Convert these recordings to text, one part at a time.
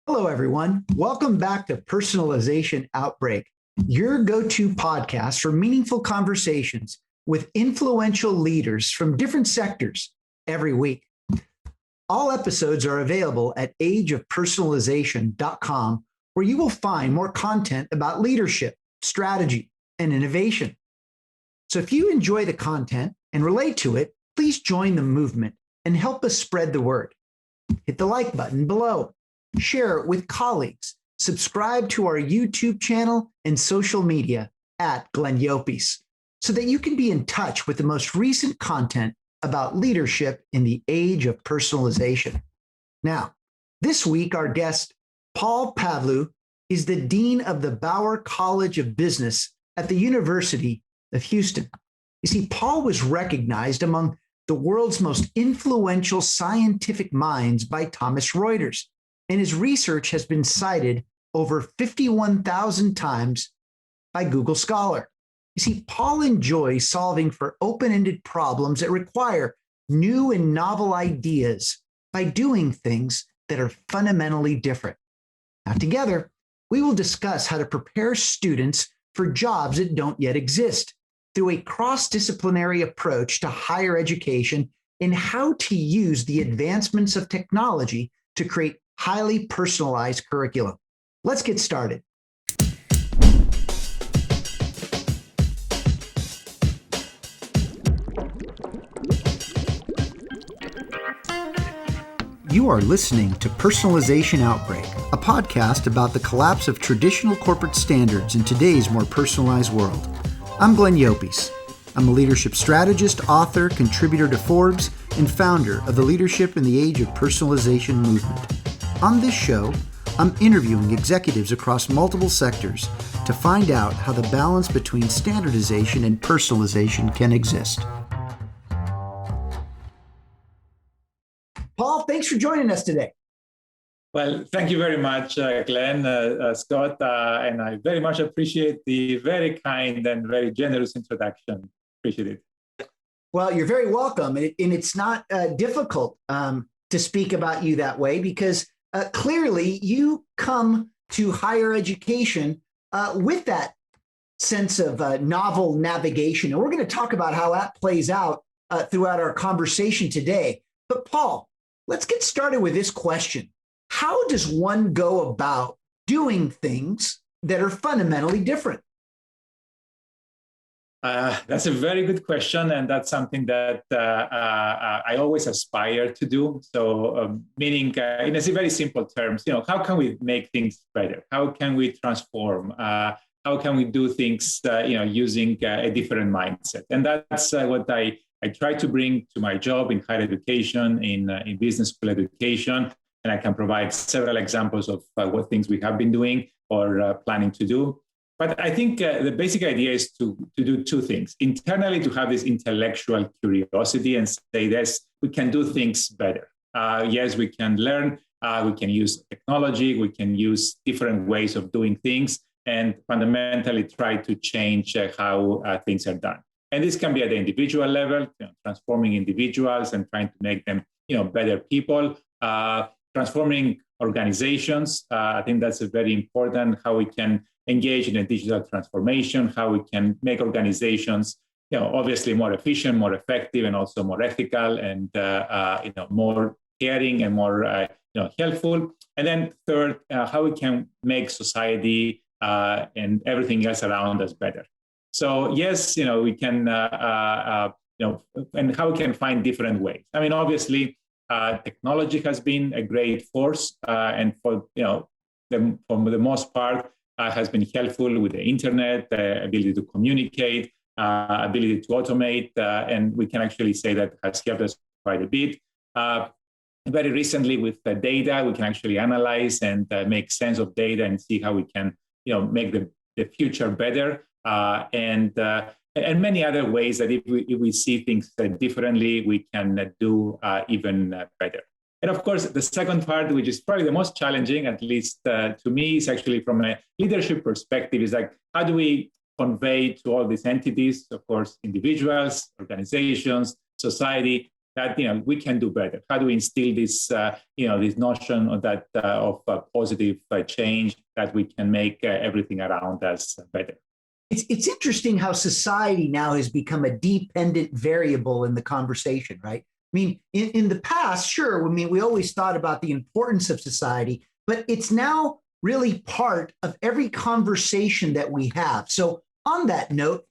Hello, everyone. Welcome back to Personalization Outbreak, your go-to podcast for meaningful conversations with influential leaders from different sectors every week. All episodes are available at ageofpersonalization.com, where you will find more content about leadership, strategy, and innovation. So if you enjoy the content and relate to it, please join the movement and help us spread the word. Hit the like button below. Share it with colleagues. Subscribe to our YouTube channel and social media at Glenn Yopes so that you can be in touch with the most recent content about leadership in the age of personalization. Now, this week, our guest, Paul Pavlou, is the Dean of the Bauer College of Business at the University of Houston. You see, Paul was recognized among the world's most influential scientific minds by Thomson Reuters, and his research has been cited over 51,000 times by Google Scholar. You see, Paul enjoys solving for open-ended problems that require new and novel ideas by doing things that are fundamentally different. Now, together, we will discuss how to prepare students for jobs that don't yet exist through a cross-disciplinary approach to higher education and how to use the advancements of technology to create highly personalized curriculum. Let's get started. You are listening to Personalization Outbreak, a podcast about the collapse of traditional corporate standards in today's more personalized world. I'm Glenn Yopes. I'm a leadership strategist, author, contributor to Forbes, and founder of the Leadership in the Age of Personalization movement. On this show, I'm interviewing executives across multiple sectors to find out how the balance between standardization and personalization can exist. Paul, thanks for joining us today. Well, thank you very much, Glenn, Scott, and I very much appreciate the very kind and very generous introduction. Appreciate it. Well, you're very welcome. And it's not difficult to speak about you that way because clearly you come to higher education with that sense of novel navigation. And we're going to talk about how that plays out throughout our conversation today. But Paul, let's get started with this question. How does one go about doing things that are fundamentally different? That's a very good question, and that's something that I always aspire to do. So, meaning, in a very simple terms, how can we make things better? How can we transform? How can we do things, using a different mindset? And that's what I try to bring to my job in higher education, in business school education, and I can provide several examples of what things we have been doing or planning to do. But I think the basic idea is to do two things. Internally, to have this intellectual curiosity and say, yes, we can do things better. Yes, we can learn, we can use technology, we can use different ways of doing things, and fundamentally try to change how things are done. And this can be at the individual level, transforming individuals and trying to make them, better people, transforming organizations. I think that's a very important, how we can engage in a digital transformation, how we can make organizations, obviously more efficient, more effective, and also more ethical, and more caring and more helpful. And then third, how we can make society and everything else around us better. So yes, we can, and how we can find different ways. I mean, obviously, technology has been a great force, and for for the most part, has been helpful with the internet, ability to communicate, ability to automate, and we can actually say that has helped us quite a bit. Very recently, with the data, we can actually analyze and make sense of data and see how we can, make the future better, and many other ways that if we see things differently, we can do even better. And of course, the second part, which is probably the most challenging, at least to me, is actually from a leadership perspective, is like, how do we convey to all these entities, of course, individuals, organizations, society, that we can do better. How do we instill this this notion of that of positive change, that we can make everything around us better? It's interesting how society now has become a dependent variable in the conversation, right? I mean, in the past, sure, I mean, we always thought about the importance of society, but it's now really part of every conversation that we have. So on that note,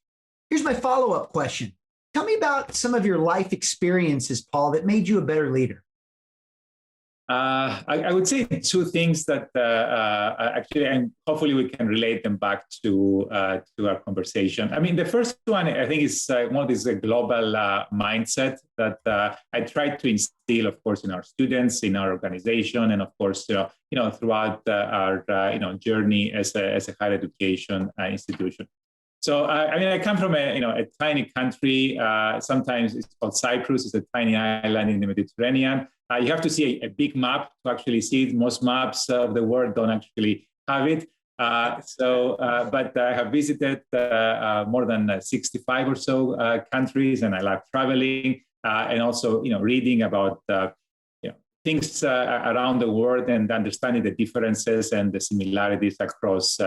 here's my follow-up question. Tell me about some of your life experiences, Paul, that made you a better leader. I would say two things that actually, and hopefully we can relate them back to our conversation. I mean, the first one, I think, is one is a global mindset that I try to instill, of course, in our students, in our organization, and of course, throughout our journey as a higher education institution. So, I mean, I come from a tiny country. Sometimes it's called Cyprus. It's a tiny island in the Mediterranean. You have to see a big map to actually see it. Most maps of the world don't actually have it. But I have visited more than 65 or so countries, and I like traveling and also, reading about things around the world and understanding the differences and the similarities across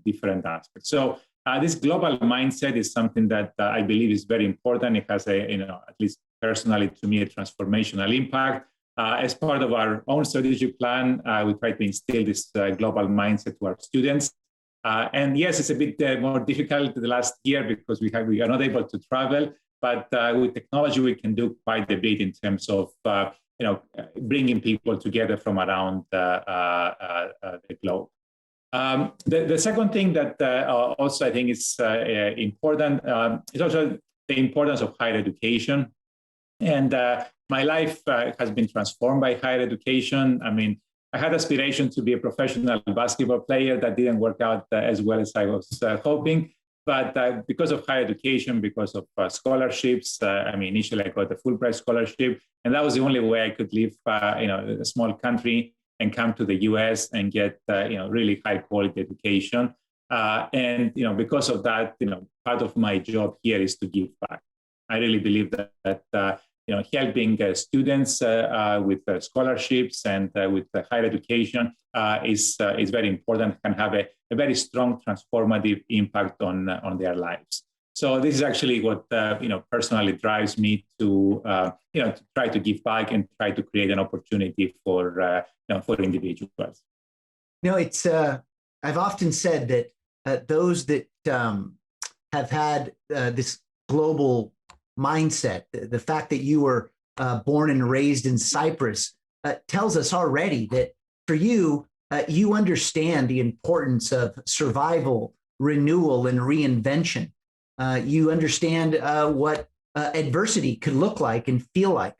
different aspects. So this global mindset is something that I believe is very important. It has at least personally to me, a transformational impact. As part of our own strategic plan, we try to instill this global mindset to our students. And yes, it's a bit more difficult the last year because we are not able to travel, but with technology, we can do quite a bit in terms of bringing people together from around the globe. The second thing that also I think is important is also the importance of higher education. And my life has been transformed by higher education. I mean, I had aspiration to be a professional basketball player. That didn't work out as well as I was hoping. But because of higher education, because of scholarships, initially I got a Fulbright scholarship, and that was the only way I could leave, a small country and come to the U.S. and get, really high quality education. And because of that, part of my job here is to give back. I really believe that helping students with scholarships and with higher education is very important, can have a very strong transformative impact on their lives. So this is actually what personally drives me to try to give back and try to create an opportunity for individuals. It's I've often said that those that have had this global mindset, the fact that you were born and raised in Cyprus, tells us already that for you, you understand the importance of survival, renewal, and reinvention. You understand what adversity could look like and feel like.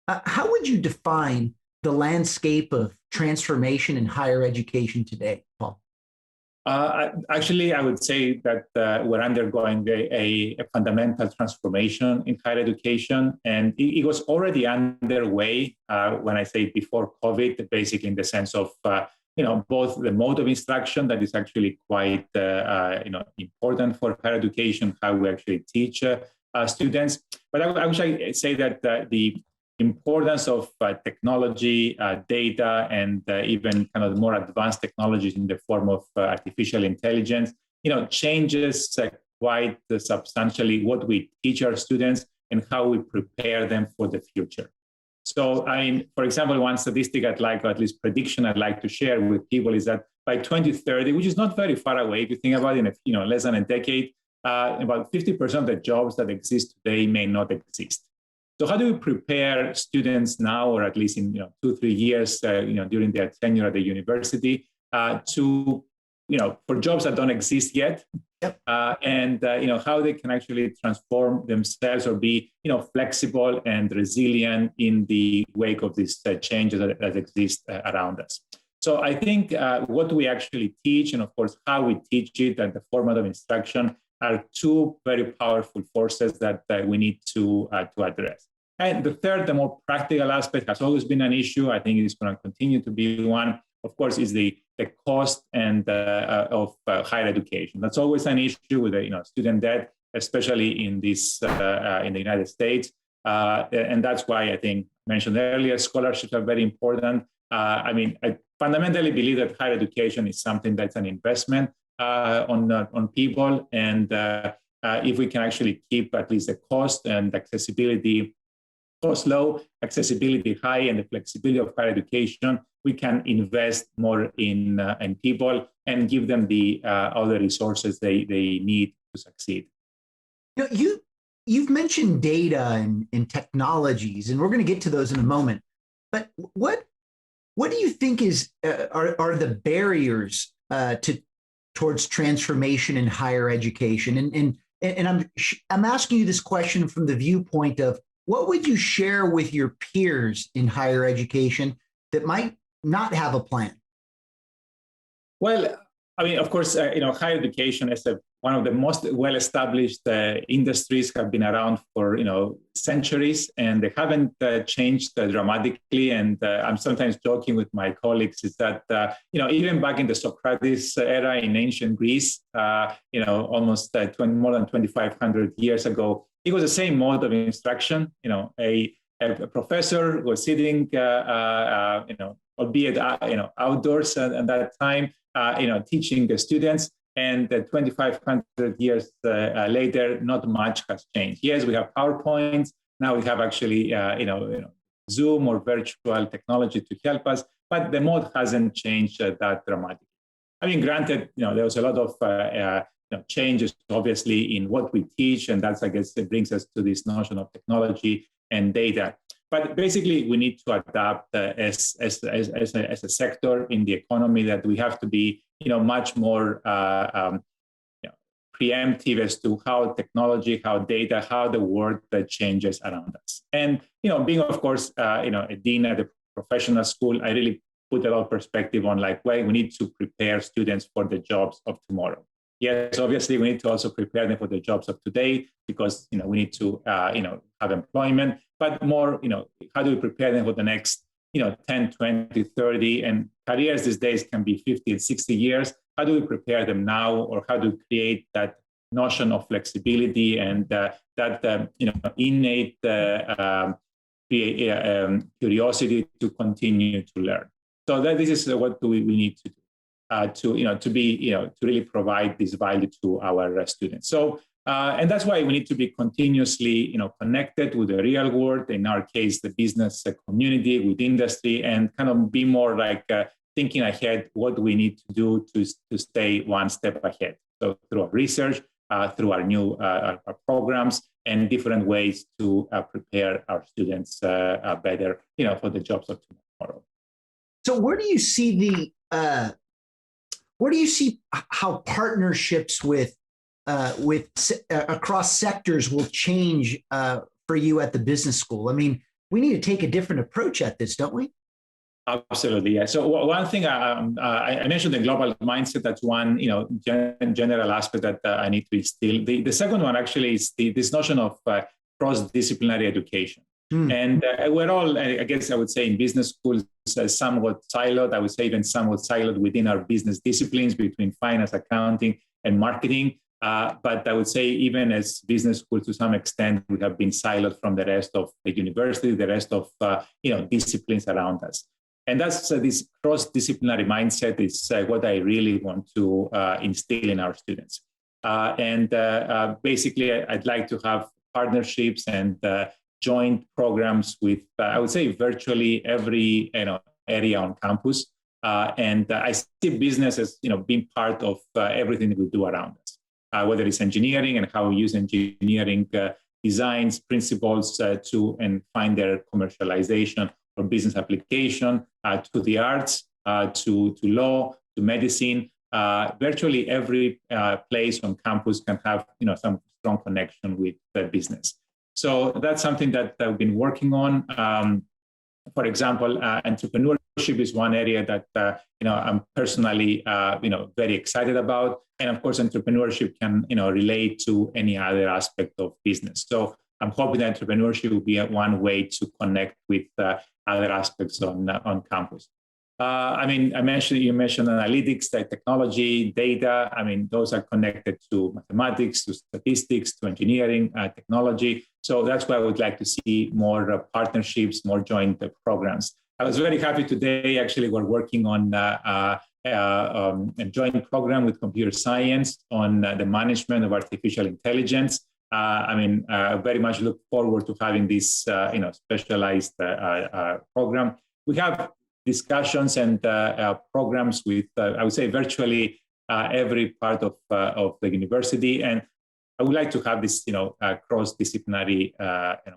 How would you define the landscape of transformation in higher education today, Paul? Actually, I would say that we're undergoing a fundamental transformation in higher education, and it was already underway when I say before COVID, basically in the sense of both the mode of instruction that is actually quite important for higher education, how we actually teach students. But I would say that the importance of technology, data, and even kind of more advanced technologies in the form of artificial intelligence, changes quite substantially what we teach our students and how we prepare them for the future. So, for example, one statistic I'd like, or at least prediction I'd like to share with people is that by 2030, which is not very far away, if you think about it, in less than a decade, about 50% of the jobs that exist today may not exist. So how do we prepare students now, or at least in 2-3 years, during their tenure at the university, to for jobs that don't exist yet, and how they can actually transform themselves or be flexible and resilient in the wake of these changes that exist around us. So I think what we actually teach, and of course how we teach it, and the format of instruction, are two very powerful forces that we need to address. And the third, the more practical aspect, has always been an issue. I think it's going to continue to be one. Of course, is the cost and of higher education. That's always an issue with student debt, especially in this in the United States. And that's why I think mentioned earlier, scholarships are very important. I fundamentally believe that higher education is something that's an investment on people. And if we can actually keep at least the cost and accessibility, cost low, accessibility high, and the flexibility of higher education, we can invest more in people and give them the other resources they need to succeed. You've mentioned data and technologies, and we're going to get to those in a moment. But what do you think are the barriers towards transformation in higher education? And I'm asking you this question from the viewpoint of what would you share with your peers in higher education that might not have a plan? Well, of course, higher education is one of the most well-established industries, have been around for centuries, and they haven't changed dramatically. And I'm sometimes joking with my colleagues is that even back in the Socrates era in ancient Greece, almost more than 2,500 years ago, it was the same mode of instruction. A professor was sitting, albeit outdoors at that time, teaching the students. And 2,500 years later, not much has changed. Yes, we have PowerPoints. Now we have actually, Zoom or virtual technology to help us, but the mode hasn't changed that dramatically. Granted, there was a lot of changes, obviously, in what we teach, and that's, I guess, it brings us to this notion of technology and data. But basically, we need to adapt as a sector in the economy, that we have to be much more preemptive as to how technology, how data, how the world changes around us. And being, of course, a dean at a professional school, I really put a lot of perspective on why we need to prepare students for the jobs of tomorrow. Yes, obviously, we need to also prepare them for the jobs of today, because we need to have employment, but more, how do we prepare them for the next 10, 20, 30, and careers these days can be 50 and 60 years. How do we prepare them now, or how do we create that notion of flexibility and that innate curiosity to continue to learn? So this is what we need to do to really provide this value to our students. So and that's why we need to be continuously connected with the real world. In our case, the business community, with industry, and kind of be more thinking ahead what we need to do to stay one step ahead. So through our research, through our new our programs, and different ways to prepare our students better, for the jobs of tomorrow. So where do you see how partnerships with across sectors will change for you at the business school? We need to take a different approach at this, don't we? Absolutely, yeah. So one thing I mentioned the global mindset. That's one general aspect that I need to instill. The second one actually is this notion of cross-disciplinary education. And we're all, I guess I would say, in business schools, somewhat siloed. I would say even somewhat siloed within our business disciplines between finance, accounting, and marketing. But I would say even as business schools, to some extent, we have been siloed from the rest of the university, the rest of disciplines around us. And that's this cross-disciplinary mindset is what I really want to instill in our students. Basically, I'd like to have partnerships and joint programs with, I would say, virtually every area on campus. And I see business as being part of everything that we do around us. Whether it's engineering and how we use engineering designs, principles and find their commercialization or business application, to the arts, to law, to medicine. Virtually every place on campus can have some strong connection with the business. So that's something that I've been working on. For example, entrepreneurship is one area that I'm personally very excited about, and of course, entrepreneurship can relate to any other aspect of business. So I'm hoping that entrepreneurship will be one way to connect with other aspects on campus. You mentioned analytics, like technology, data. Those are connected to mathematics, to statistics, to engineering, technology. So that's why I would like to see more partnerships, more joint programs. I was very happy today. Actually, we're working on a joint program with computer science on the management of artificial intelligence. I very much look forward to having this, specialized program. We have discussions and programs with, I would say, virtually every part of the university, and I would like to have this, cross-disciplinary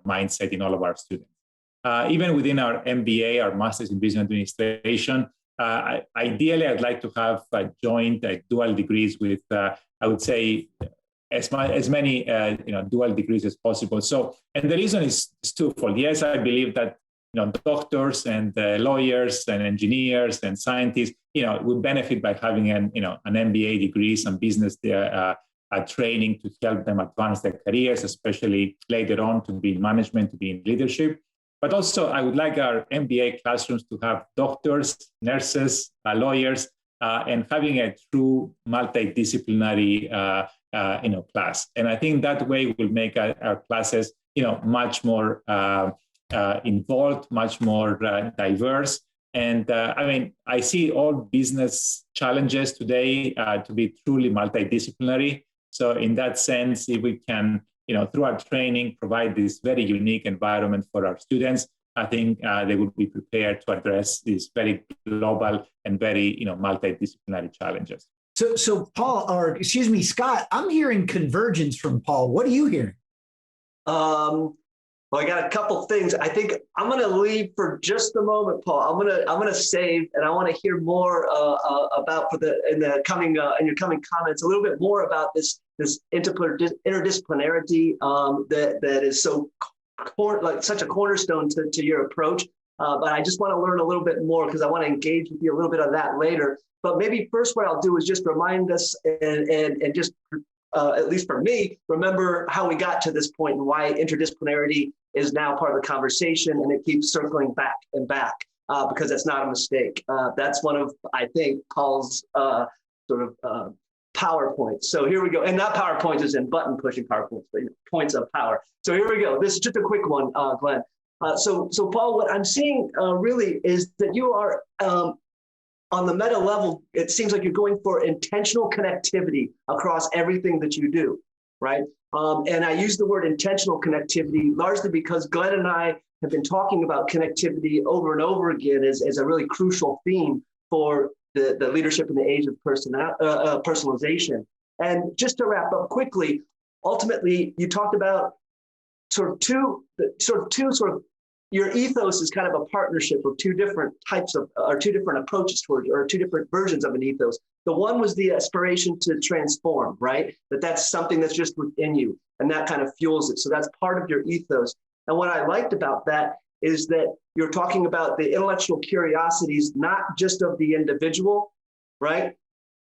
mindset in all of our students. Even within our MBA, our Masters in Business Administration, ideally, I'd like to have joint dual degrees with, I would say, as many dual degrees as possible. So, and the reason is twofold. Yes, I believe that doctors and lawyers and engineers and scientists, would benefit by having an MBA degree, some business training to help them advance their careers, especially later on to be in management, to be in leadership. But also, I would like our MBA classrooms to have doctors, nurses, lawyers, and having a true multidisciplinary class. And I think that way will make our classes, much more involved, much more diverse. And I see all business challenges today to be truly multidisciplinary. So in that sense, if we can, through our training, provide this very unique environment for our students, I think they will be prepared to address these very global and very, multidisciplinary challenges. So Paul, Scott, I'm hearing convergence from Paul. What are you hearing? Well, I got a couple things. I think I'm going to leave for just a moment, Paul. I'm going to save, and I want to hear more about in your coming comments a little bit more about this interdisciplinarity that is so such a cornerstone to your approach. But I just want to learn a little bit more because I want to engage with you a little bit on that later. But maybe first, what I'll do is just remind us and just. At least for me, remember how we got to this point and why interdisciplinarity is now part of the conversation, and it keeps circling back and back because it's not a mistake. That's one of, I think, Paul's PowerPoints. So here we go. And not PowerPoints as in button pushing PowerPoints, but points of power. So here we go. This is just a quick one, Glenn. So Paul, what I'm seeing really is that you are on the meta level, it seems like you're going for intentional connectivity across everything that you do, right? And I use the word intentional connectivity largely because Glenn and I have been talking about connectivity over and over again as a really crucial theme for the leadership in the age of personalization. And just to wrap up quickly, ultimately, you talked about your ethos is kind of a partnership of two different types of, or two different approaches towards, or two different versions of an ethos. The one was the aspiration to transform, right? That's something that's just within you, and that kind of fuels it. So that's part of your ethos. And what I liked about that is that you're talking about the intellectual curiosities, not just of the individual, right?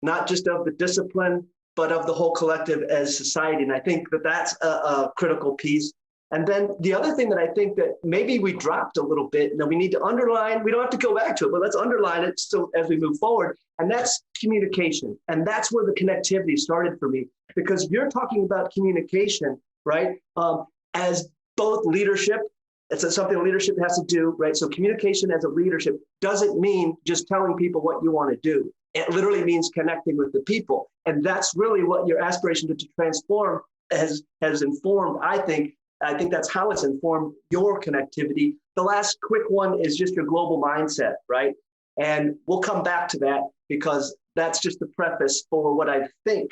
Not just of the discipline, but of the whole collective as society. And I think that that's a critical piece. And then the other thing that I think that maybe we dropped a little bit and that we need to underline, we don't have to go back to it, but let's underline it so as we move forward. And that's communication. And that's where the connectivity started for me, because you're talking about communication, right? As both leadership, it's something leadership has to do, right? So communication as a leadership doesn't mean just telling people what you want to do. It literally means connecting with the people. And that's really what your aspiration to transform has informed, I think. I think that's how it's informed your connectivity. The last quick one is just your global mindset, right? And we'll come back to that because that's just the preface for what I think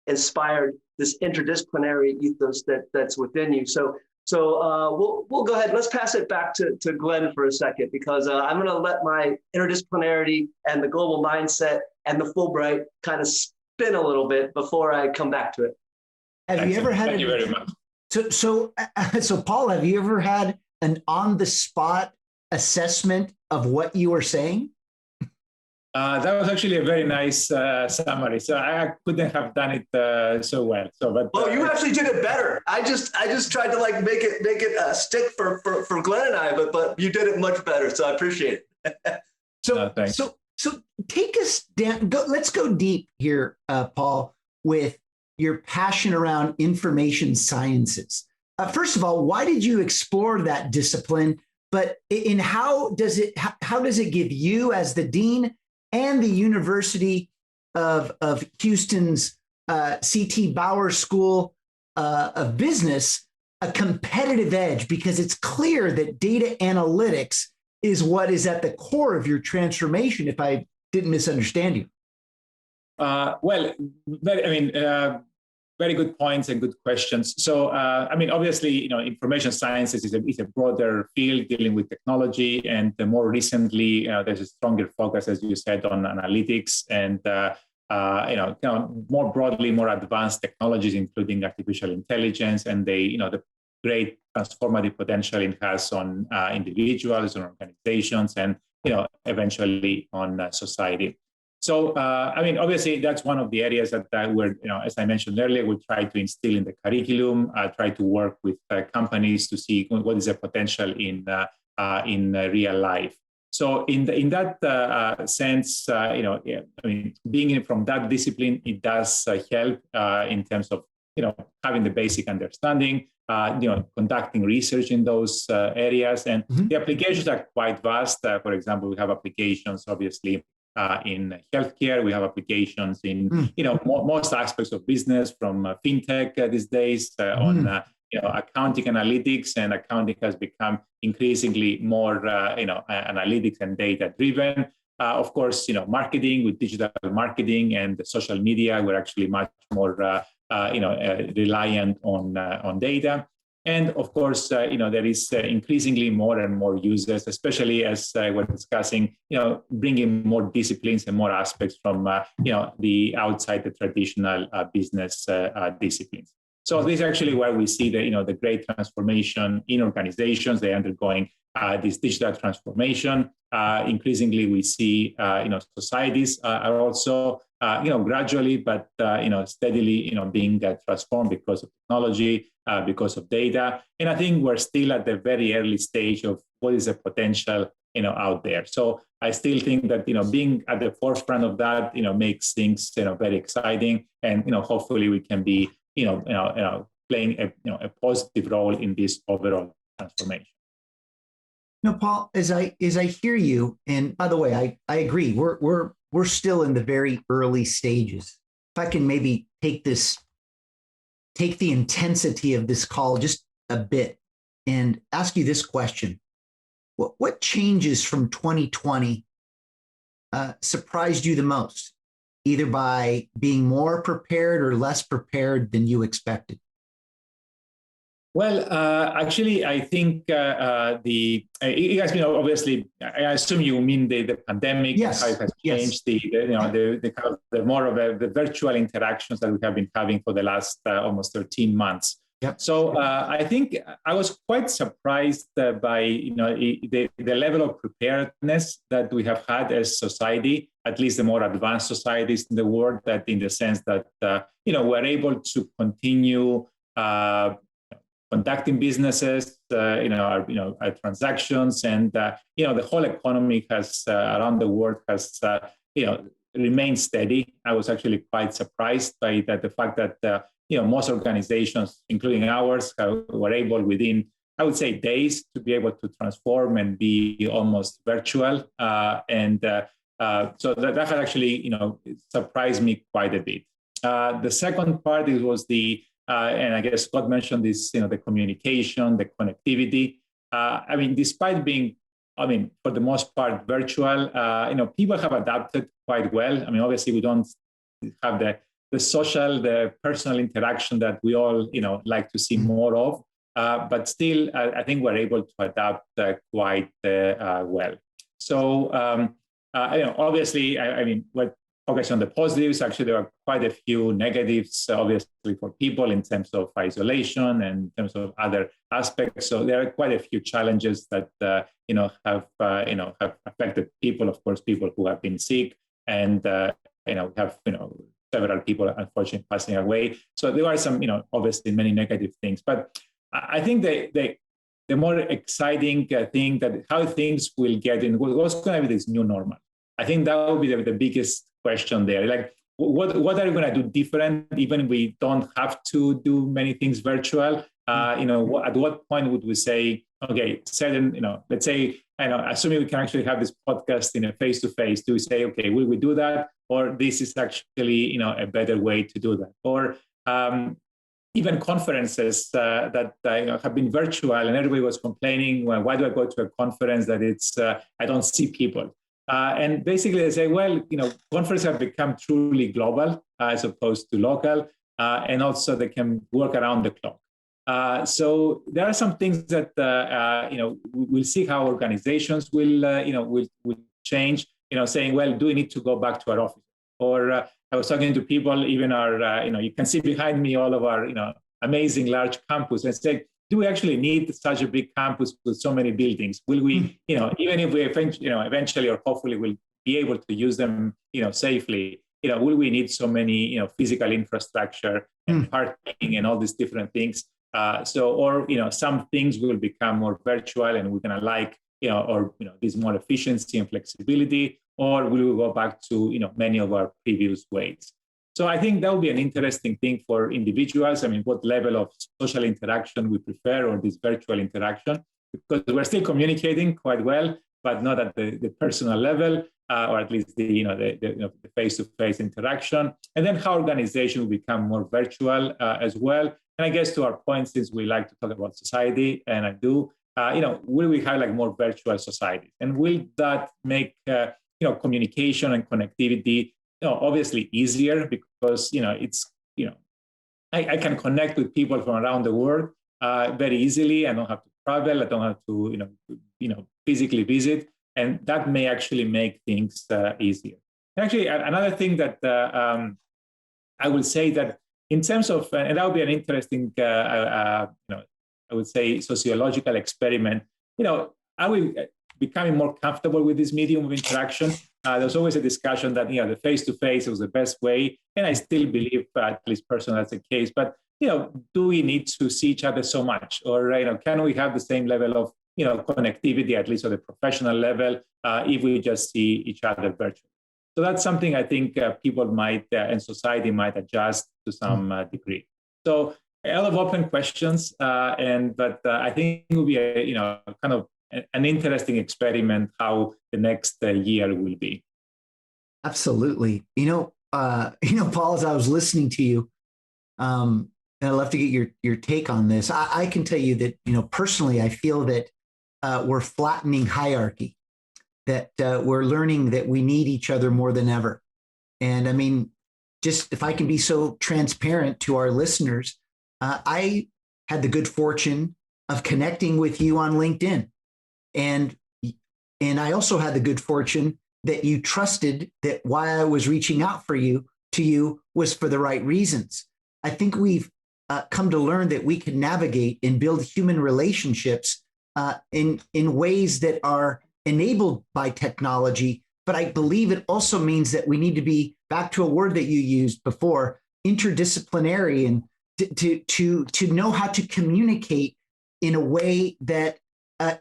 inspired this interdisciplinary ethos that's within you. So we'll go ahead. Let's pass it back to Glenn for a second, because I'm going to let my interdisciplinarity and the global mindset and the Fulbright kind of spin a little bit before I come back to it. Have you ever had? Thank you very much. So Paul, have you ever had an on-the-spot assessment of what you were saying? That was actually a very nice summary. So I couldn't have done it so well. Well, you actually did it better. I just tried to make it stick for Glenn and I, but you did it much better. So I appreciate it. Thanks. So take us down. Let's go deep here, Paul, with your passion around information sciences. First of all, why did you explore that discipline? But how does it give you, as the dean and the University of Houston's C.T. Bauer School of Business, a competitive edge? Because it's clear that data analytics is what is at the core of your transformation, if I didn't misunderstand you. Very good points and good questions. So, obviously, information sciences is a broader field dealing with technology, and more recently, there's a stronger focus, as you said, on analytics and more broadly, more advanced technologies, including artificial intelligence, and the great transformative potential it has on individuals, on organizations, and eventually on society. So, obviously, that's one of the areas that we're, as I mentioned earlier, we try to instill in the curriculum, try to work with companies to see what is the potential in real life. So, in that sense, being from that discipline, it does help in terms of having the basic understanding, conducting research in those areas, and the applications are quite vast. For example, we have applications, obviously, in healthcare. We have applications in most aspects of business, from fintech these days on accounting analytics, and accounting has become increasingly more analytics and data driven. Of course, marketing, with digital marketing and social media, we're actually much more reliant on data. And of course, there is increasingly more and more users, especially as we're discussing, bringing more disciplines and more aspects from, the outside the traditional business disciplines. So this is actually where we see the great transformation in organizations. They're undergoing this digital transformation. Increasingly, we see, societies are also, gradually, but, steadily, being transformed because of technology, because of data. And I think we're still at the very early stage of what is the potential, out there. So I still think that, being at the forefront of that, makes things, very exciting. And, hopefully we can be, playing a positive role in this overall transformation. No, Paul, as I hear you, and by the way, I agree. We're still in the very early stages. If I can maybe take the intensity of this call just a bit and ask you this question: What changes from 2020 surprised you the most, either by being more prepared or less prepared than you expected? Well, actually, I think it has been, obviously, I assume you mean the pandemic. Yes. How it has changed the more of the virtual interactions that we have been having for the last almost 13 months. Yep. So I think I was quite surprised by the level of preparedness that we have had as society, at least the more advanced societies in the world, that in the sense that we're able to continue conducting businesses, our transactions, and the whole economy has around the world has remained steady. I was actually quite surprised by the fact that most organizations, including ours, were able within, I would say, days to be able to transform and be almost virtual, and so that has actually surprised me quite a bit. The second part was and I guess Scott mentioned this, the communication, the connectivity. Despite being, for the most part, virtual, people have adapted quite well. Obviously, we don't have the social, the personal interaction that we all, like to see more of. But still, I think we're able to adapt quite well. So, obviously, we're focused on the positives. Actually, there are quite a few negatives, obviously, for people in terms of isolation and in terms of other aspects. So there are quite a few challenges that have affected people. Of course, people who have been sick, and we have several people unfortunately passing away. So there are some obviously many negative things. But I think the the more exciting thing that how things will get in, what's going to be this new normal? I think that will be the biggest question there. Like, what are we going to do different, even if we don't have to do many things virtual? At what point would we say, okay, certain, let's say, assuming we can actually have this podcast in a face-to-face, do we say, okay, will we do that? Or this is actually, a better way to do that? Or even conferences that have been virtual, and everybody was complaining, well, why do I go to a conference that it's I don't see people? And basically they say, well, conferences have become truly global as opposed to local, and also they can work around the clock. So there are some things that we'll see how organizations will change. Saying, well, do we need to go back to our office? Or I was talking to people, even our, you can see behind me all of our, amazing large campus, and say, do we actually need such a big campus with so many buildings? Will we, even if we eventually or hopefully will be able to use them, safely, will we need so many, physical infrastructure and parking and all these different things? Some things will become more virtual and we're going to like, this more efficiency and flexibility, or will we go back to, many of our previous ways? So I think that would be an interesting thing for individuals. I mean, what level of social interaction we prefer, or this virtual interaction, because we're still communicating quite well, but not at the personal level, or at least the face-to-face interaction. And then how organization will become more virtual as well. And I guess to our point, since we like to talk about society, and I do, will we have like more virtual societies? And will that make communication and connectivity obviously easier, because it's I can connect with people from around the world very easily. I don't have to travel. I don't have to physically visit, and that may actually make things easier. Actually, another thing that I will say that in terms of, and that would be an interesting I would say sociological experiment. Are we becoming more comfortable with this medium of interaction? There's always a discussion that the face-to-face was the best way, and I still believe, at least personally, that's the case. But do we need to see each other so much, or can we have the same level of connectivity, at least at the professional level, if we just see each other virtually? So that's something I think people might and society might adjust to some degree. So a lot of open questions, but I think it will be a kind of an interesting experiment how the next year will be. Absolutely. Paul, as I was listening to you, and I'd love to get your take on this. I can tell you that, personally, I feel that we're flattening hierarchy, that we're learning that we need each other more than ever. And I mean, just if I can be so transparent to our listeners, I had the good fortune of connecting with you on LinkedIn. And I also had the good fortune that you trusted that why I was reaching out to you was for the right reasons. I think we've come to learn that we can navigate and build human relationships in ways that are enabled by technology. But I believe it also means that we need to be, back to a word that you used before, interdisciplinary, and to know how to communicate in a way that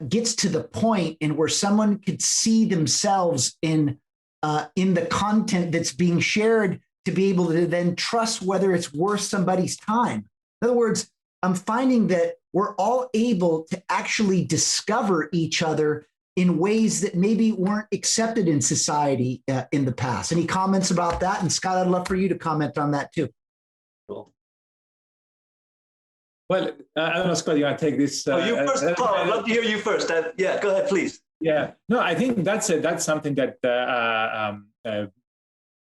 gets to the point and where someone could see themselves in the content that's being shared, to be able to then trust whether it's worth somebody's time. In other words, I'm finding that we're all able to actually discover each other in ways that maybe weren't accepted in society in the past. Any comments about that? And Scott, I'd love for you to comment on that too. Cool. Well, I don't know, Scott, you want to take this? You first, Paul. I'd love to hear you first. Yeah, go ahead, please. Yeah, no, I think that's something that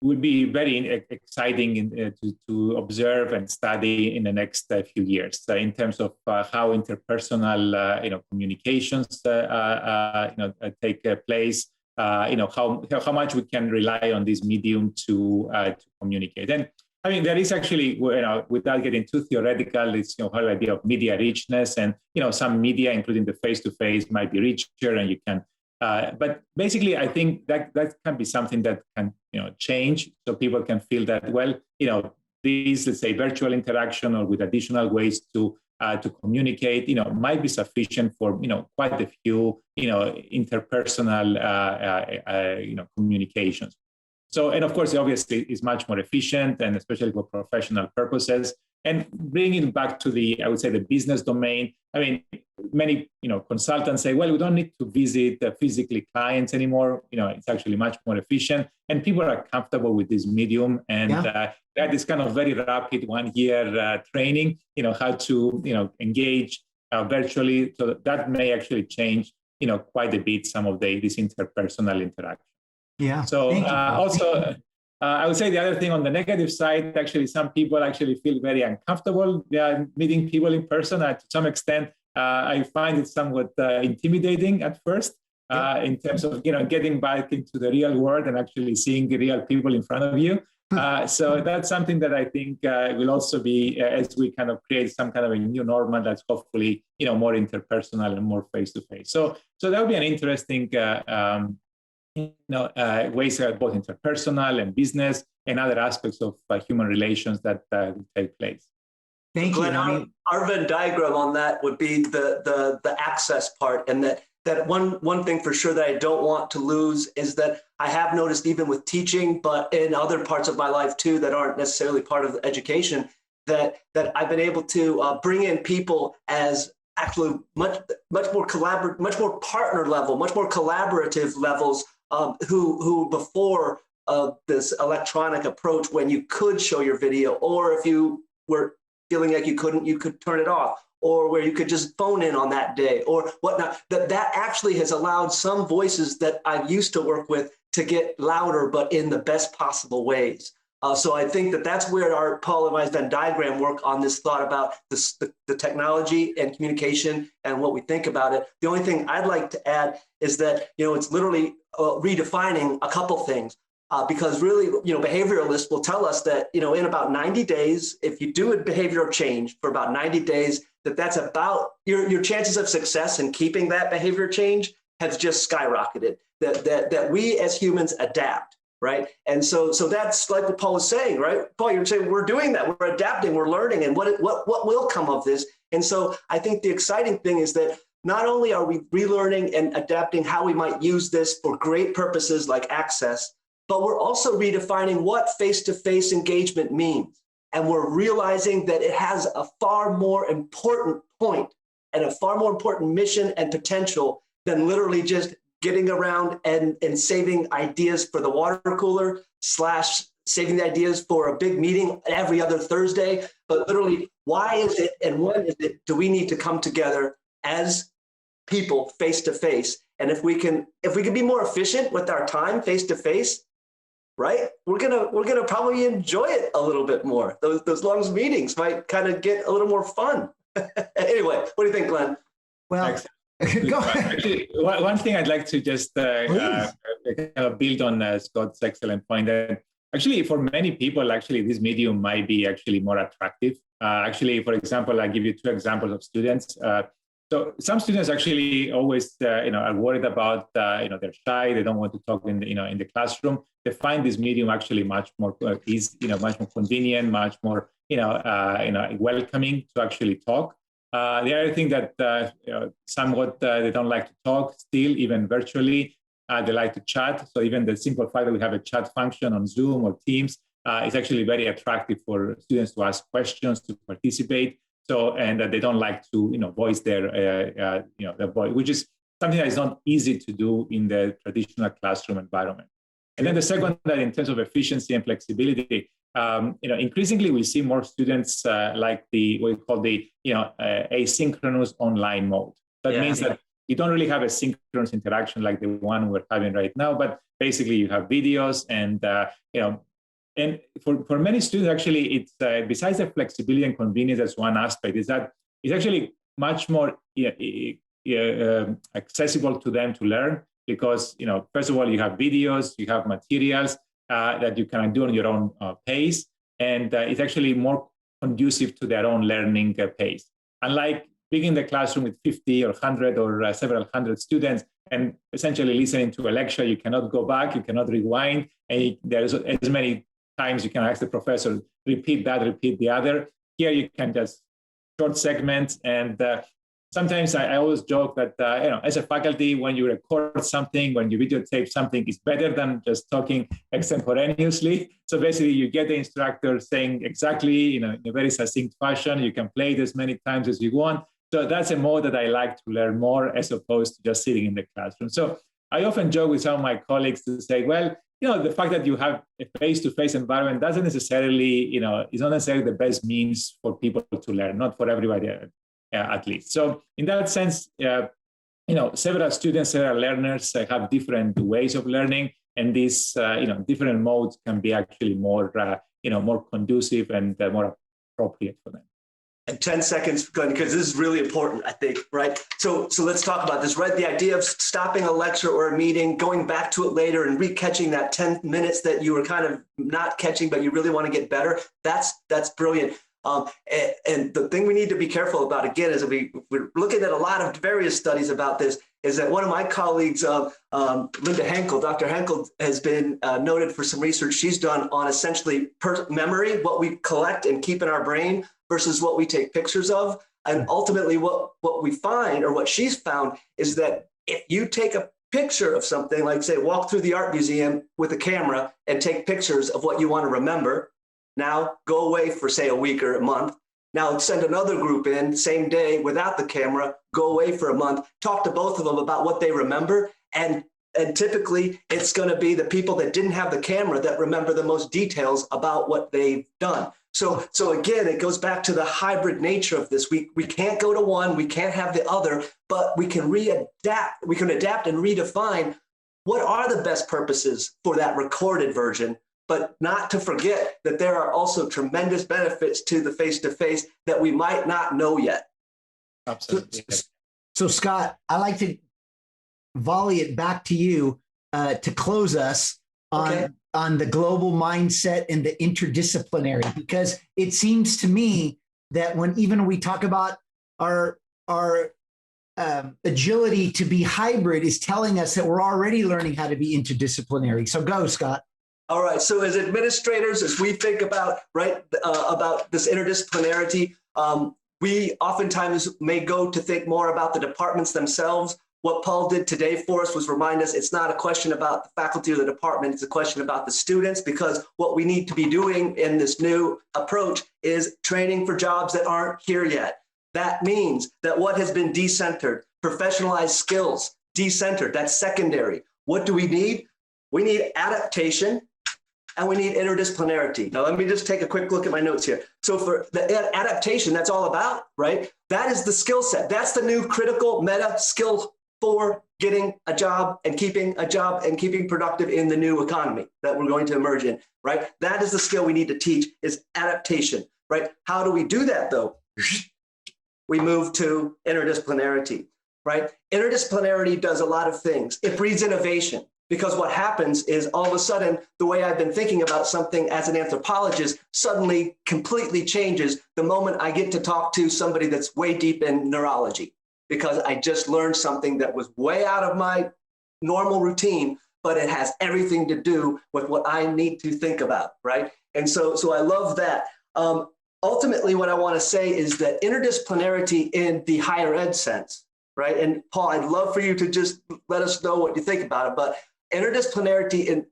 would be very exciting to observe and study in the next few years in terms of how interpersonal communications take place. How much we can rely on this medium to communicate. And I mean, there is actually, without getting too theoretical, it's whole idea of media richness, and some media, including the face-to-face, might be richer, and you can. But basically, I think that can be something that can change, so people can feel that, well, these, let's say, virtual interaction or with additional ways to to communicate, might be sufficient for, quite a few, interpersonal, communications. So, and of course, obviously, it's much more efficient, and especially for professional purposes. And bringing it back to I would say, the business domain. I mean, many, consultants say, well, we don't need to visit physically clients anymore. It's actually much more efficient, and people are comfortable with this medium. And that is kind of very rapid 1 year training, how to, engage virtually. So that may actually change, quite a bit some of this interpersonal interaction. Yeah. So also, I would say the other thing on the negative side, actually, some people actually feel very uncomfortable meeting people in person. To some extent, I find it somewhat intimidating at first in terms of, getting back into the real world and actually seeing real people in front of you. So that's something that I think will also be, as we kind of create some kind of a new normal that's hopefully, more interpersonal and more face-to-face. So that would be an interesting ways both interpersonal and business and other aspects of human relations that take place. Thank you. Glenn, our Venn diagram on that would be the access part, and that one thing for sure that I don't want to lose is that I have noticed, even with teaching, but in other parts of my life too that aren't necessarily part of education, that I've been able to bring in people as actually much more collaborative, much more partner level, much more collaborative levels. Who before this electronic approach, when you could show your video, or if you were feeling like you couldn't, you could turn it off, or where you could just phone in on that day or whatnot, that actually has allowed some voices that I used to work with to get louder, but in the best possible ways. So I think that's where our Paul and I's Venn diagram work on this thought about the technology and communication and what we think about it. The only thing I'd like to add is that, it's literally redefining a couple things. Because really, behavioralists will tell us that, in about 90 days, if you do a behavioral change for about 90 days, that's about your chances of success in keeping that behavior change has just skyrocketed. That we as humans adapt, right? And so that's like what Paul was saying, right? Paul, you're saying we're doing that, we're adapting, we're learning, and what will come of this? And so I think the exciting thing is that not only are we relearning and adapting how we might use this for great purposes like access, but we're also redefining what face-to-face engagement means. And we're realizing that it has a far more important point and a far more important mission and potential than literally just getting around and saving ideas for the water cooler / saving the ideas for a big meeting every other Thursday. But literally, why is it and when is it do we need to come together as people face-to-face? And if we can be more efficient with our time face-to-face, right, we're gonna probably enjoy it a little bit more. Those long meetings might kind of get a little more fun. Anyway, what do you think, Glenn? Well, go ahead. Actually, one thing I'd like to just build on Scott's excellent point. That actually, for many people, actually, this medium might be actually more attractive. Actually, for example, I'll give you two examples of students. So some students actually always, are worried about, they're shy. They don't want to talk in the classroom. They find this medium actually much more easy, much more convenient, much more, welcoming to actually talk. The other thing that somewhat they don't like to talk still, even virtually, they like to chat. So even the simple fact that we have a chat function on Zoom or Teams is actually very attractive for students to ask questions, to participate. So, and they don't like to, voice their voice, which is something that is not easy to do in the traditional classroom environment. And then the second, that in terms of efficiency and flexibility, increasingly we see more students like what we call the, asynchronous online mode. That means that you don't really have a synchronous interaction like the one we're having right now, but basically you have videos and, and for many students, actually, it's besides the flexibility and convenience, that's one aspect, is that it's actually much more accessible to them to learn because, first of all, you have videos, you have materials that you can do on your own pace, and it's actually more conducive to their own learning pace. Unlike being in the classroom with 50 or 100 or several hundred students and essentially listening to a lecture, you cannot go back, you cannot rewind, and there's as many times you can ask the professor, repeat that, repeat the other. Here you can just short segments. And sometimes I always joke that, as a faculty, when you record something, when you videotape something, it's better than just talking extemporaneously. So basically, you get the instructor saying exactly, in a very succinct fashion. You can play it as many times as you want. So that's a mode that I like to learn more as opposed to just sitting in the classroom. So I often joke with some of my colleagues to say, well, the fact that you have a face-to-face environment doesn't necessarily, is not necessarily the best means for people to learn, not for everybody at least. So in that sense, several students, several learners have different ways of learning, and these, different modes can be actually more, more conducive and more appropriate for them. And 10 seconds, because this is really important, I think, right? So let's talk about this, right? The idea of stopping a lecture or a meeting, going back to it later and re-catching that 10 minutes that you were kind of not catching, but you really want to get better. That's brilliant. And the thing we need to be careful about, again, is we're looking at a lot of various studies about this, is that one of my colleagues, Linda Henkel, Dr. Henkel, has been noted for some research she's done on essentially memory, what we collect and keep in our brain versus what we take pictures of. And ultimately what we find, or what she's found, is that if you take a picture of something, like say walk through the art museum with a camera and take pictures of what you want to remember, now go away for say a week or a month, now send another group in same day without the camera, go away for a month, talk to both of them about what they remember, and typically it's going to be the people that didn't have the camera that remember the most details about what they've done. So again, it goes back to the hybrid nature of this. We can't go to one, we can't have the other, but we can adapt and redefine what are the best purposes for that recorded version, but not to forget that there are also tremendous benefits to the face-to-face that we might not know yet. Absolutely. So Scott, I like to volley it back to you to close us on the global mindset and the interdisciplinary, because it seems to me that when we talk about our agility to be hybrid is telling us that we're already learning how to be interdisciplinary. So go, Scott. All right. So as administrators, as we think about, about this interdisciplinarity, we oftentimes may go to think more about the departments themselves. What Paul did today for us was remind us it's not a question about the faculty or the department, it's a question about the students, because what we need to be doing in this new approach is training for jobs that aren't here yet. That means that what has been decentered, professionalized skills, decentered, that's secondary. What do we need? We need adaptation and we need interdisciplinarity. Now, let me just take a quick look at my notes here. So for the adaptation, that's all about, right? That is the skill set. That's the new critical meta skill for getting a job and keeping productive in the new economy that we're going to emerge in, right? That is the skill we need to teach, is adaptation, right? How do we do that though? We move to interdisciplinarity, right? Interdisciplinarity does a lot of things. It breeds innovation, because what happens is all of a sudden, the way I've been thinking about something as an anthropologist suddenly completely changes the moment I get to talk to somebody that's way deep in neurology, because I just learned something that was way out of my normal routine, but it has everything to do with what I need to think about, right? And so I love that. Ultimately, what I want to say is that interdisciplinarity in the higher ed sense, right? And Paul, I'd love for you to just let us know what you think about it, but interdisciplinarity in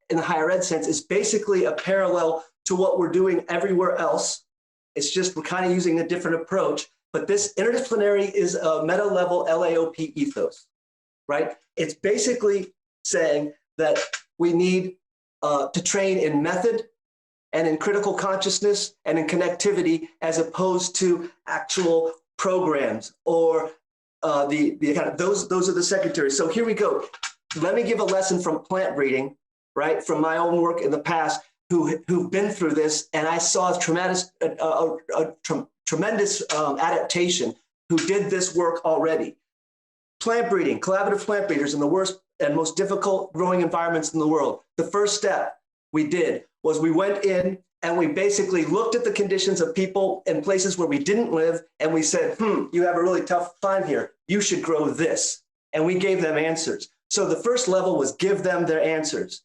the higher ed sense is basically a parallel to what we're doing everywhere else. It's just we're kind of using a different approach. But this interdisciplinary is a meta-level LAOP ethos, right? It's basically saying that we need to train in method and in critical consciousness and in connectivity, as opposed to actual programs or the kind of those are the secondary. So here we go. Let me give a lesson from plant breeding, right? From my own work in the past, who've been through this, and I saw tremendous adaptation, who did this work already. Plant breeding, collaborative plant breeders in the worst and most difficult growing environments in the world. The first step we did was we went in and we basically looked at the conditions of people in places where we didn't live, and we said, you have a really tough time here. You should grow this. And we gave them answers. So the first level was give them their answers.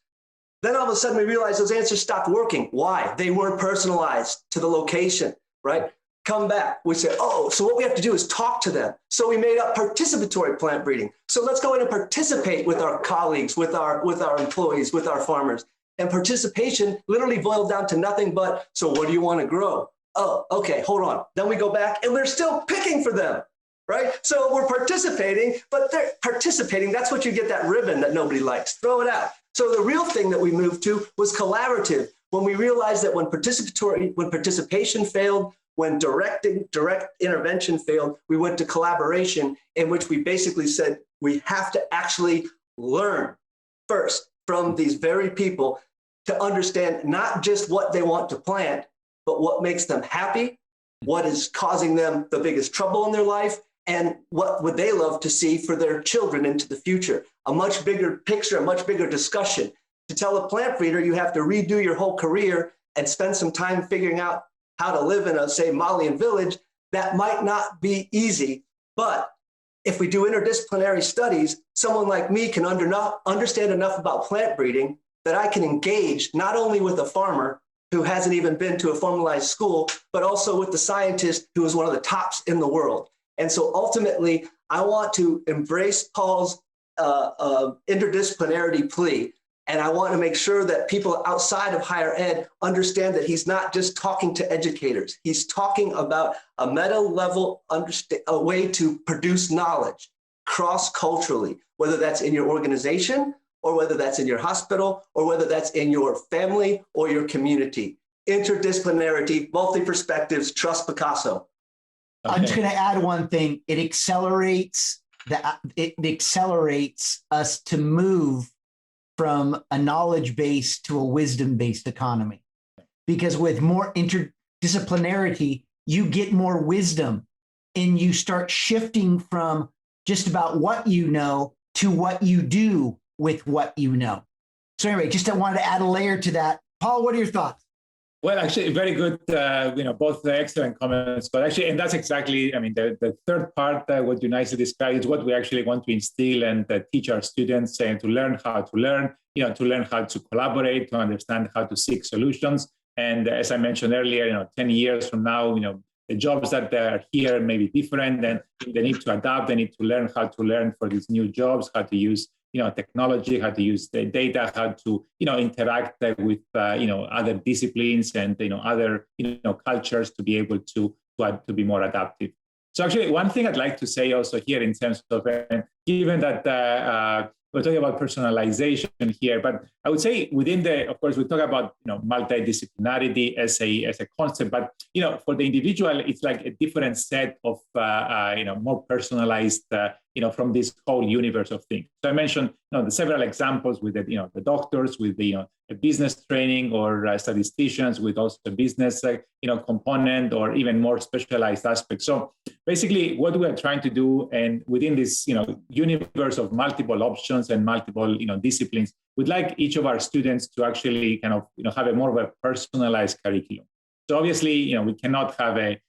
Then all of a sudden we realized those answers stopped working. Why? They weren't personalized to the location, right? come back. We say, oh, so what we have to do is talk to them. So we made up participatory plant breeding. So let's go in and participate with our colleagues, with our employees, with our farmers. And participation literally boiled down to nothing but, so what do you want to grow? Oh, okay, hold on. Then we go back and we're still picking for them, right? So we're participating, but they're participating. That's what you get that ribbon that nobody likes. Throw it out. So the real thing that we moved to was collaborative. When we realized that when participation failed, when direct intervention failed, we went to collaboration, in which we basically said we have to actually learn first from these very people to understand not just what they want to plant, but what makes them happy, what is causing them the biggest trouble in their life, and what would they love to see for their children into the future. A much bigger picture, a much bigger discussion. To tell a plant breeder, you have to redo your whole career and spend some time figuring out how to live in a, say, Malian village. That might not be easy, but if we do interdisciplinary studies, someone like me can understand enough about plant breeding that I can engage not only with a farmer who hasn't even been to a formalized school, but also with the scientist who is one of the tops in the world. And so ultimately, I want to embrace Paul's interdisciplinarity plea. And I want to make sure that people outside of higher ed understand that he's not just talking to educators. He's talking about a meta level, a way to produce knowledge cross-culturally, whether that's in your organization or whether that's in your hospital or whether that's in your family or your community. Interdisciplinarity, multi-perspectives, trust Picasso. Okay. I'm just going to add one thing. It accelerates us to move from a knowledge-based to a wisdom-based economy. Because with more interdisciplinarity, you get more wisdom and you start shifting from just about what you know to what you do with what you know. So anyway, just I wanted to add a layer to that. Paul, what are your thoughts? Well, actually, very good, both excellent comments, but actually, and that's exactly, the third part, what you nicely described is what we actually want to instill and teach our students and to learn how to learn, to learn how to collaborate, to understand how to seek solutions. And as I mentioned earlier, 10 years from now, the jobs that are here may be different and they need to adapt. They need to learn how to learn for these new jobs, how to use technology, how to use the data, how to, interact with, other disciplines and, other, cultures to be able to be more adaptive. So actually, one thing I'd like to say also here in terms of, given that we're talking about personalization here, but I would say within of course, we talk about, multidisciplinarity as a concept, but, for the individual, it's like a different set of, more personalized, from this whole universe of things. So I mentioned, the several examples with the, the doctors, with the, business training or statisticians with also the business, component or even more specialized aspects. So basically what we are trying to do, and within this, universe of multiple options and multiple, disciplines, we'd like each of our students to actually kind of, have a more of a personalized curriculum. So obviously, we cannot have a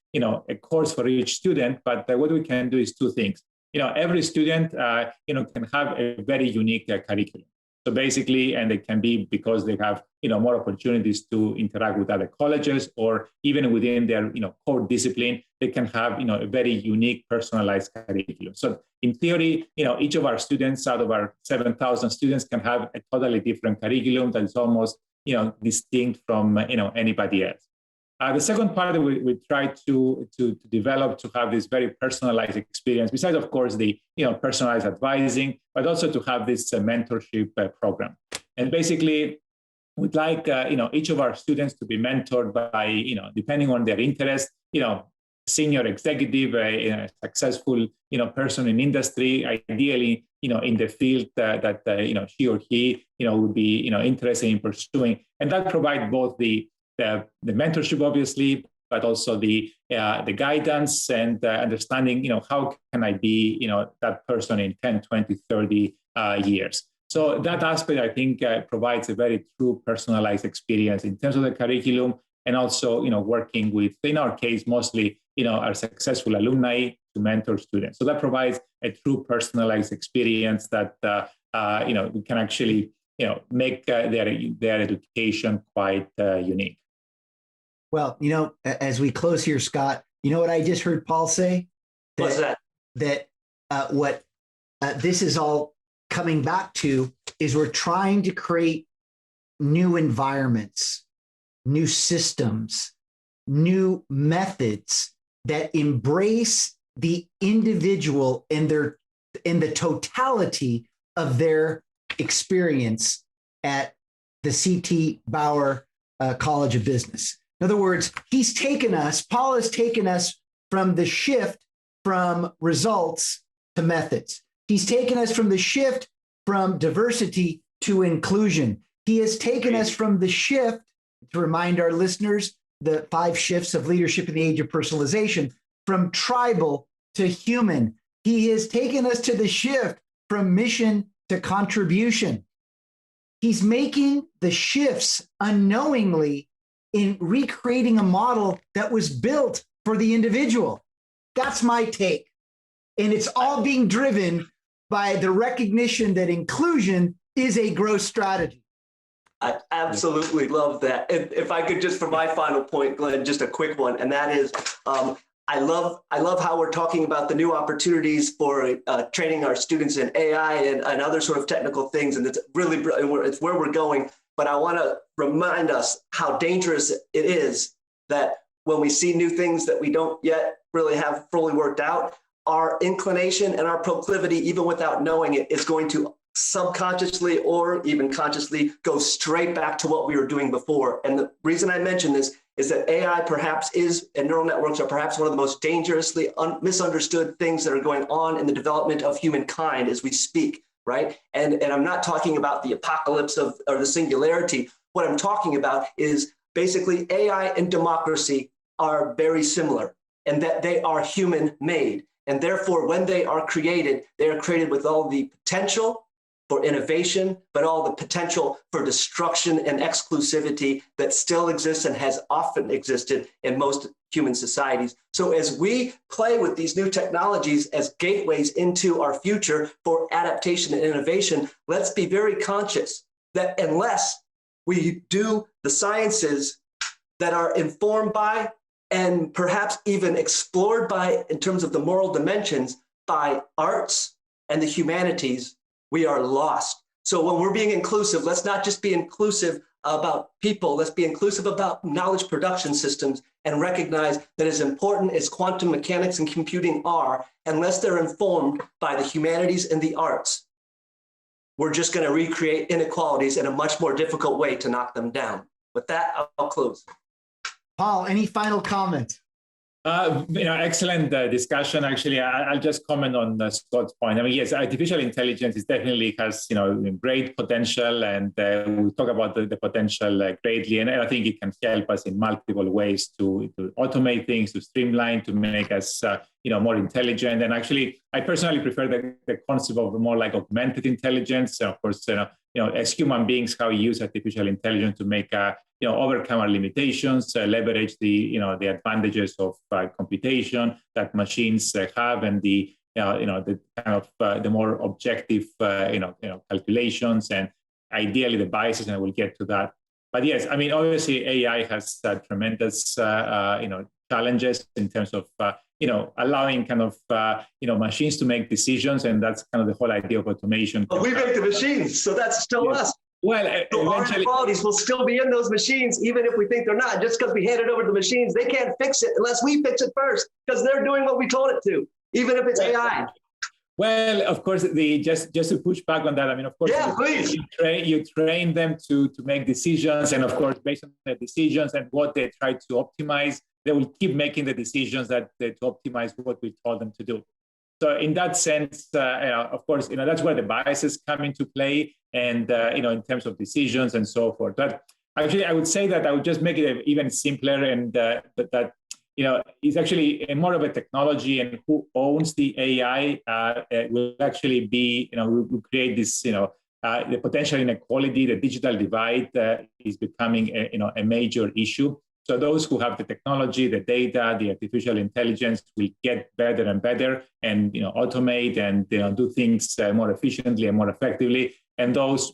course for each student, but what we can do is two things. Every student, can have a very unique curriculum. So basically, and it can be because they have, more opportunities to interact with other colleges, or even within their, core discipline, they can have, a very unique personalized curriculum. So in theory, each of our students out of our 7,000 students can have a totally different curriculum that is almost, distinct from, anybody else. The second part that we try to develop to have this very personalized experience, besides, of course, the personalized advising, but also to have this mentorship program. And basically, we'd like each of our students to be mentored by depending on their interest, senior executive, a successful person in industry, ideally in the field that she or he would be interested in pursuing, and that provide both the mentorship, obviously, but also the guidance and understanding, how can I be, that person in 10, 20, 30 years. So that aspect, I think, provides a very true personalized experience in terms of the curriculum, and also, working with, in our case, mostly, our successful alumni to mentor students. So that provides a true personalized experience that, we can actually, make their education quite unique. Well, as we close here, Scott, You know what I just heard Paul say? What's that? That what this is all coming back to is we're trying to create new environments, new systems, new methods that embrace the individual in the totality of their experience at the CT Bauer College of Business. In other words, Paul has taken us from the shift from results to methods. He's taken us from the shift from diversity to inclusion. He has taken us from the shift, to remind our listeners, the 5 shifts of leadership in the age of personalization, from tribal to human. He has taken us to the shift from mission to contribution. He's making the shifts unknowingly in recreating a model that was built for the individual. That's my take. And it's all being driven by the recognition that inclusion is a growth strategy. I absolutely love that. And if I could just, for my final point, Glenn, just a quick one, and that is, I love how we're talking about the new opportunities for training our students in AI and other sort of technical things, and it's where we're going. But I want to remind us how dangerous it is that when we see new things that we don't yet really have fully worked out, our inclination and our proclivity, even without knowing it, is going to subconsciously or even consciously go straight back to what we were doing before. And the reason I mention this is that AI and neural networks are perhaps one of the most dangerously misunderstood things that are going on in the development of humankind as we speak, right? And I'm not talking about the apocalypse or the singularity. What I'm talking about is basically AI and democracy are very similar, and that they are human-made. And therefore, when they are created with all the potential for innovation, but all the potential for destruction and exclusivity that still exists and has often existed in most human societies. So as we play with these new technologies as gateways into our future for adaptation and innovation, let's be very conscious that unless we do the sciences that are informed by and perhaps even explored by, in terms of the moral dimensions, by arts and the humanities, we are lost. So when we're being inclusive, let's not just be inclusive about people, let's be inclusive about knowledge production systems and recognize that as important as quantum mechanics and computing are, unless they're informed by the humanities and the arts, we're just going to recreate inequalities in a much more difficult way to knock them down. With that, I'll close. Paul, any final comments? Excellent discussion. Actually, I'll just comment on Scott's point. I mean, yes, artificial intelligence definitely has great potential, and we talk about the potential greatly. And I think it can help us in multiple ways to automate things, to streamline, to make us more intelligent. And actually, I personally prefer the concept of more like augmented intelligence. Of course, as human beings, how we use artificial intelligence to make overcome our limitations, leverage the advantages of computation that machines have, and the kind of the more objective calculations, and ideally the biases, and we'll get to that. But yes, I mean, obviously AI has tremendous challenges in terms of allowing kind of machines to make decisions, and that's kind of the whole idea of automation. But we make the machines, so that's still us. Well, so our inequalities will still be in those machines, even if we think they're not. Just because we hand it over to the machines, they can't fix it unless we fix it first, because they're doing what we told it to, even if it's AI. Well, of course, just to push back on that, I mean, of course, please. You train them to make decisions, and of course, based on their decisions and what they try to optimize, they will keep making the decisions to optimize what we told them to do. So in that sense, of course, that's where the biases come into play, and in terms of decisions and so forth. But actually, I would say that I would just make it even simpler, and that it's actually more of a technology, and who owns the AI will actually be, will create this, the potential inequality, the digital divide is becoming a major issue. So those who have the technology, the data, the artificial intelligence will get better and better, and automate and do things more efficiently and more effectively. And those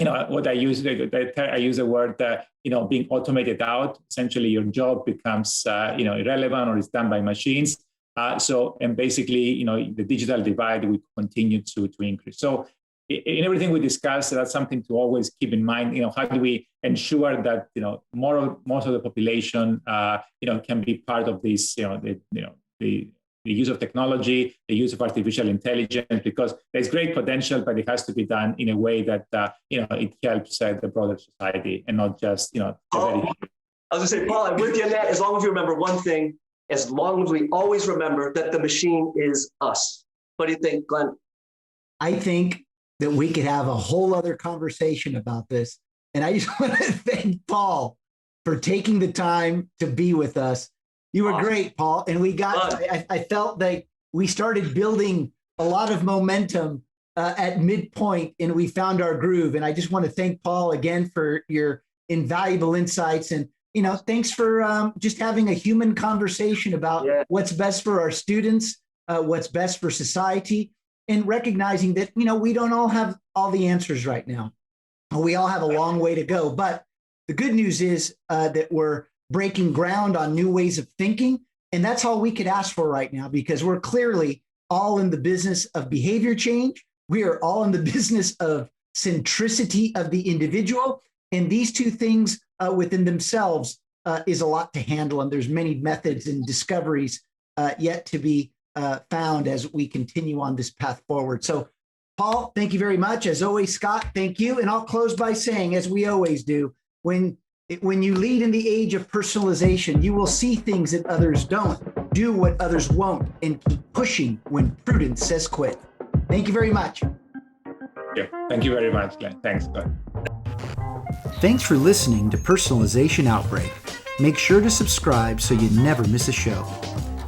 what I use the word, being automated out. Essentially, your job becomes, irrelevant or is done by machines. And basically, the digital divide will continue to increase. So in everything we discuss, that's something to always keep in mind. How do we ensure that, most of the population, can be part of this, the use of technology, the use of artificial intelligence, because there's great potential, but it has to be done in a way that, it helps the broader society and not just, I was going to say, Paul, I'm with you on that. As long as you remember one thing, as long as we always remember that the machine is us. What do you think, Glenn? I think that we could have a whole other conversation about this. And I just want to thank Paul for taking the time to be with us. You were great, Paul. And I felt like we started building a lot of momentum at midpoint, and we found our groove. And I just want to thank Paul again for your invaluable insights. And, thanks for just having a human conversation about what's best for our students, what's best for society, and recognizing that, we don't all have all the answers right now. We all have a long way to go. But the good news is that we're breaking ground on new ways of thinking. And that's all we could ask for right now, because we're clearly all in the business of behavior change. We are all in the business of centricity of the individual. And these two things within themselves is a lot to handle. And there's many methods and discoveries yet to be found as we continue on this path forward. So, Paul, thank you very much. As always, Scott, thank you. And I'll close by saying, as we always do, when you lead in the age of personalization, you will see things that others don't, do what others won't, and keep pushing when prudence says quit. Thank you very much. Yeah, thank you very much, Glenn. Thanks, Glenn. Thanks for listening to Personalization Outbreak. Make sure to subscribe so you never miss a show.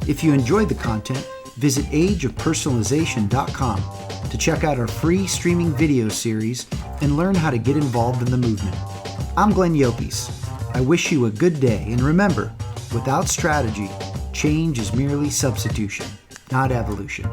If you enjoyed the content, visit ageofpersonalization.com to check out our free streaming video series and learn how to get involved in the movement. I'm Glenn Yopes. I wish you a good day, and remember, without strategy, change is merely substitution, not evolution.